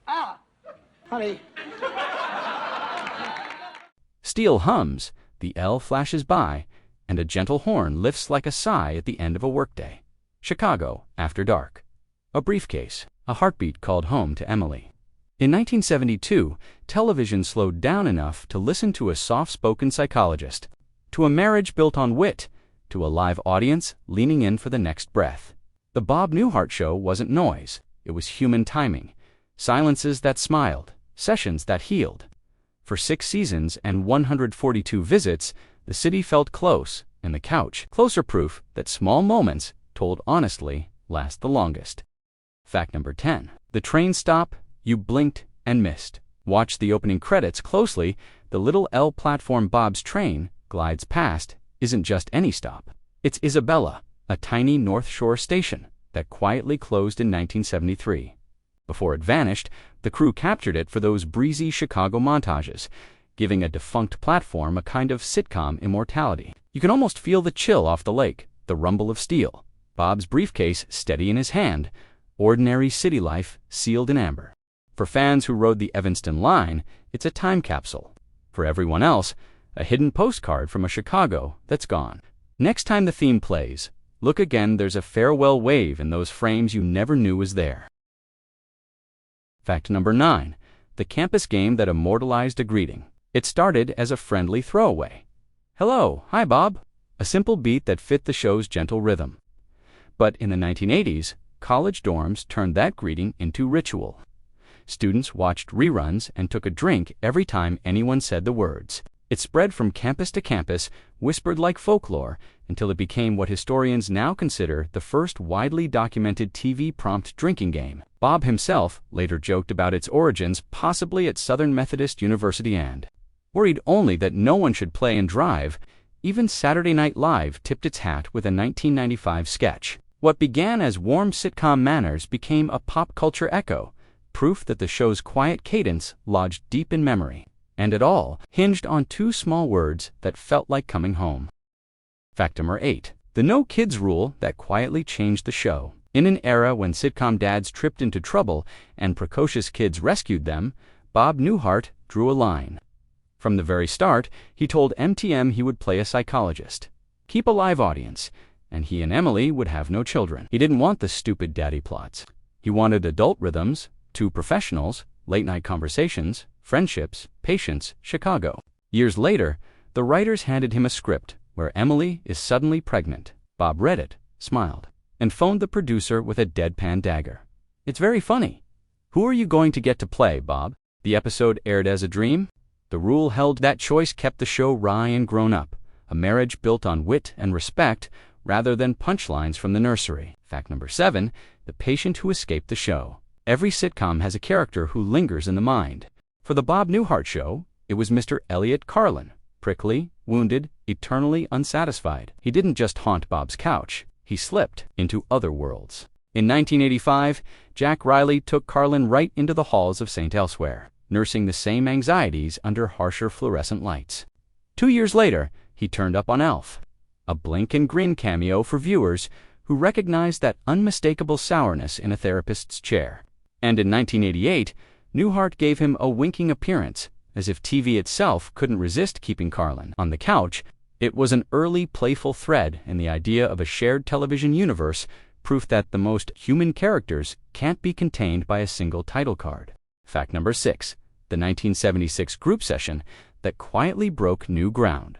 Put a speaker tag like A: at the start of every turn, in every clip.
A: Ah! Honey.
B: Steel hums, the L flashes by, and a gentle horn lifts like a sigh at the end of a workday. Chicago, after dark. A briefcase, a heartbeat called home to Emily. In 1972, television slowed down enough to listen to a soft-spoken psychologist, to a marriage built on wit, to a live audience leaning in for the next breath. The Bob Newhart Show wasn't noise, it was human timing. Silences that smiled, sessions that healed. For 6 seasons and 142 visits, the city felt close, and the couch, closer proof that small moments, told honestly, last the longest. Fact number 10. The train stop, you blinked and missed. Watch the opening credits closely. The little L platform Bob's train glides past isn't just any stop. It's Isabella, a tiny North Shore station that quietly closed in 1973. Before it vanished, the crew captured it for those breezy Chicago montages, giving a defunct platform a kind of sitcom immortality. You can almost feel the chill off the lake, the rumble of steel, Bob's briefcase steady in his hand, ordinary city life sealed in amber. For fans who rode the Evanston line, it's a time capsule. For everyone else, a hidden postcard from a Chicago that's gone. Next time the theme plays, look again. There's a farewell wave in those frames you never knew was there. Fact number 9. The campus game that immortalized a greeting. It started as a friendly throwaway. Hello, hi Bob. A simple beat that fit the show's gentle rhythm. But in the 1980s, college dorms turned that greeting into ritual. Students watched reruns and took a drink every time anyone said the words. It spread from campus to campus, whispered like folklore, until it became what historians now consider the first widely documented TV prompt drinking game. Bob himself later joked about its origins possibly at Southern Methodist University and worried only that no one should play and drive. Even Saturday Night Live tipped its hat with a 1995 sketch. What began as warm sitcom manners became a pop culture echo, proof that the show's quiet cadence lodged deep in memory. And it all hinged on 2 small words that felt like coming home. Fact number 8. The no kids rule that quietly changed the show. In an era when sitcom dads tripped into trouble and precocious kids rescued them, Bob Newhart drew a line. From the very start, he told MTM he would play a psychologist, keep a live audience, and he and Emily would have no children. He didn't want the stupid daddy plots. He wanted adult rhythms, 2 professionals, late-night conversations, friendships, patience, Chicago. Years later, the writers handed him a script where Emily is suddenly pregnant. Bob read it, smiled, and phoned the producer with a deadpan dagger. It's very funny. Who are you going to get to play, Bob? The episode aired as a dream. The rule held that choice kept the show wry and grown up, a marriage built on wit and respect rather than punchlines from the nursery. Fact number 7, the patient who escaped the show. Every sitcom has a character who lingers in the mind. For the Bob Newhart Show, it was Mr. Elliot Carlin, prickly, wounded, eternally unsatisfied. He didn't just haunt Bob's couch, he slipped into other worlds. In 1985, Jack Riley took Carlin right into the halls of St. Elsewhere, nursing the same anxieties under harsher fluorescent lights. 2 years later, he turned up on Elf, a blink and grin cameo for viewers who recognized that unmistakable sourness in a therapist's chair. And in 1988, Newhart gave him a winking appearance, as if TV itself couldn't resist keeping Carlin on the couch. It was an early playful thread in the idea of a shared television universe, proof that the most human characters can't be contained by a single title card. Fact number 6, the 1976 group session that quietly broke new ground.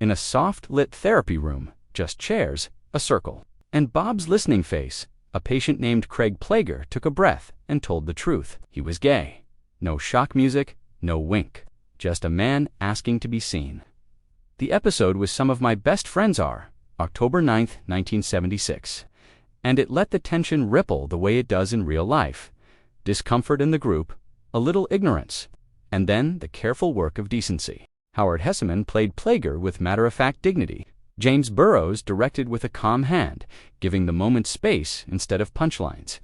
B: In a soft-lit therapy room, just chairs, a circle, and Bob's listening face, a patient named Craig Plager took a breath and told the truth. He was gay. No shock music, no wink. Just a man asking to be seen. The episode was Some of My Best Friends Are, October 9th, 1976. And it let the tension ripple the way it does in real life. Discomfort in the group, a little ignorance, and then the careful work of decency. Howard Hesseman played Plager with matter-of-fact dignity. James Burrows directed with a calm hand, giving the moment space instead of punchlines.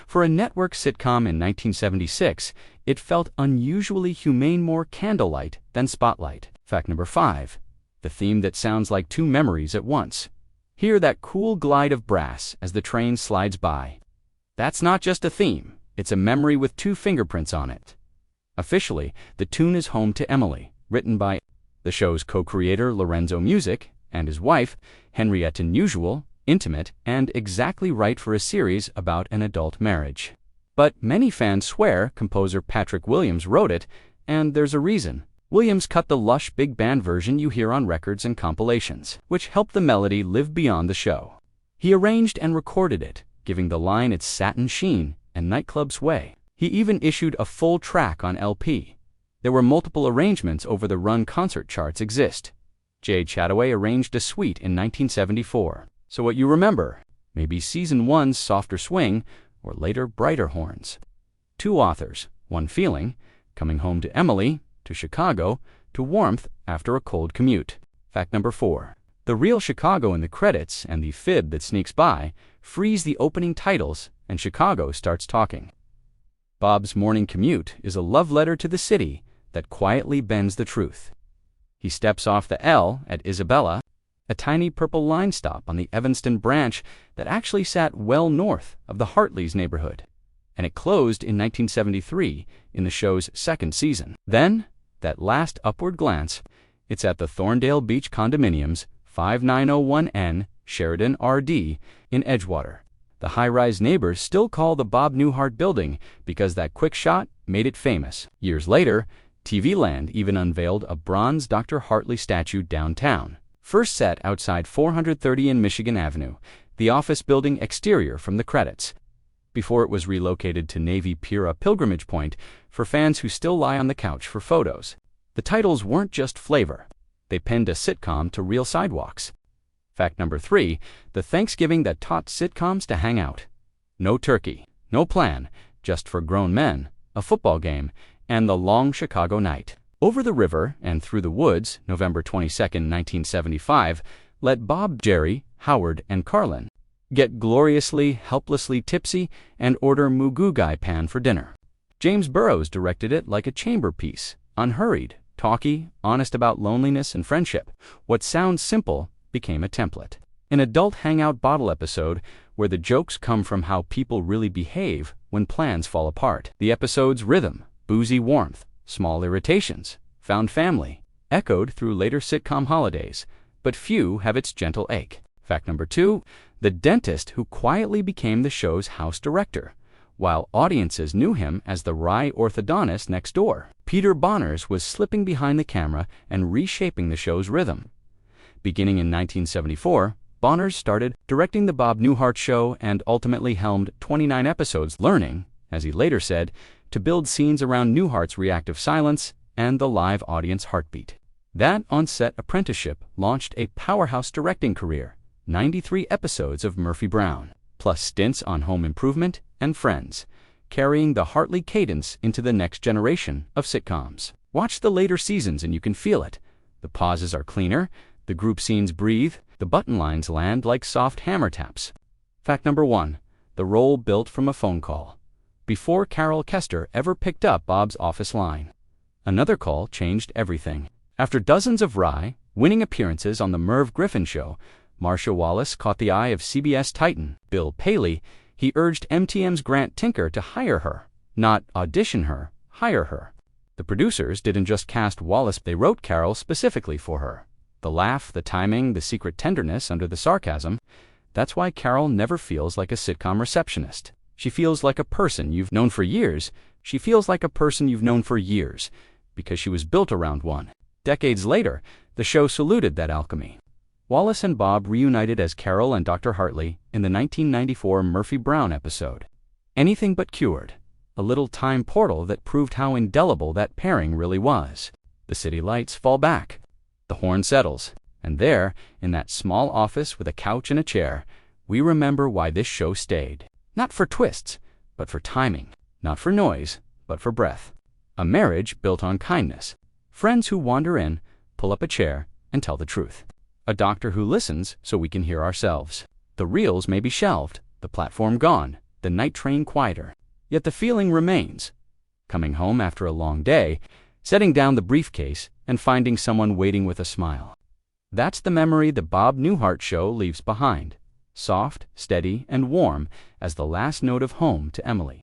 B: For a network sitcom in 1976, it felt unusually humane, more candlelight than spotlight. Fact number 5, the theme that sounds like two memories at once. Hear that cool glide of brass as the train slides by. That's not just a theme, it's a memory with two fingerprints on it. Officially, the tune is Home to Emily, written by the show's co-creator Lorenzo Music and his wife, Henriette. Unusual, intimate, and exactly right for a series about an adult marriage. But many fans swear composer Patrick Williams wrote it, and there's a reason. Williams cut the lush big band version you hear on records and compilations, which helped the melody live beyond the show. He arranged and recorded it, giving the line its satin sheen and nightclub sway. He even issued a full track on LP. There were multiple arrangements over the run concert charts exist. J. Chataway arranged a suite in 1974. So what you remember, maybe Season 1's softer swing, or later brighter horns. Two authors, one feeling, coming home to Emily, to Chicago, to warmth after a cold commute. Fact number 4. The real Chicago in the credits and the fib that sneaks by freeze the opening titles and Chicago starts talking. Bob's morning commute is a love letter to the city that quietly bends the truth. He steps off the L at Isabella, a tiny purple line stop on the Evanston branch that actually sat well north of the Hartley's neighborhood, and it closed in 1973 in the show's second season. Then, that last upward glance, it's at the Thorndale Beach Condominiums, 5901N, Sheridan RD, in Edgewater. The high-rise neighbors still call the Bob Newhart building because that quick shot made it famous. Years later, TV Land even unveiled a bronze Dr. Hartley statue downtown, first set outside 430 in Michigan Avenue, the office building exterior from the credits, before it was relocated to Navy Pier, a pilgrimage point for fans who still lie on the couch for photos. The titles weren't just flavor. They penned a sitcom to real sidewalks. Fact number 3, the Thanksgiving that taught sitcoms to hang out. No turkey, no plan, just for grown men, a football game, and the long Chicago night. Over the River and Through the Woods, November 22, 1975, let Bob, Jerry, Howard, and Carlin get gloriously, helplessly tipsy and order mugugai pan for dinner. James Burrows directed it like a chamber piece, unhurried, talky, honest about loneliness and friendship. What sounds simple became a template. An adult hangout bottle episode where the jokes come from how people really behave when plans fall apart. The episode's rhythm, boozy warmth, small irritations, found family, echoed through later sitcom holidays, but few have its gentle ache. Fact number 2, the dentist who quietly became the show's house director, while audiences knew him as the wry orthodontist next door. Peter Bonners was slipping behind the camera and reshaping the show's rhythm. Beginning in 1974, Bonners started directing the Bob Newhart Show and ultimately helmed 29 episodes, learning, as he later said, to build scenes around Newhart's reactive silence and the live audience heartbeat. That on-set apprenticeship launched a powerhouse directing career, 93 episodes of Murphy Brown, plus stints on Home Improvement and Friends, carrying the Hartley cadence into the next generation of sitcoms. Watch the later seasons and you can feel it. The pauses are cleaner, the group scenes breathe, the button lines land like soft hammer taps. Fact number 1, the role built from a phone call. Before Carol Kester ever picked up Bob's office line, another call changed everything. After dozens of wry, winning appearances on The Merv Griffin Show, Marcia Wallace caught the eye of CBS titan Bill Paley. He urged MTM's Grant Tinker to hire her, not audition her, hire her. The producers didn't just cast Wallace, they wrote Carol specifically for her. The laugh, the timing, the secret tenderness under the sarcasm. That's why Carol never feels like a sitcom receptionist. She feels like a person you've known for years. She feels like a person you've known for years, because she was built around one. Decades later, the show saluted that alchemy. Wallace and Bob reunited as Carol and Dr. Hartley in the 1994 Murphy Brown episode, Anything But Cured, a little time portal that proved how indelible that pairing really was. The city lights fall back, the horn settles, and there, in that small office with a couch and a chair, we remember why this show stayed. Not for twists, but for timing. Not for noise, but for breath. A marriage built on kindness. Friends who wander in, pull up a chair, and tell the truth. A doctor who listens so we can hear ourselves. The reels may be shelved, the platform gone, the night train quieter. Yet the feeling remains. Coming home after a long day, setting down the briefcase, and finding someone waiting with a smile. That's the memory the Bob Newhart Show leaves behind, soft, steady, and warm as the last note of home to Emily.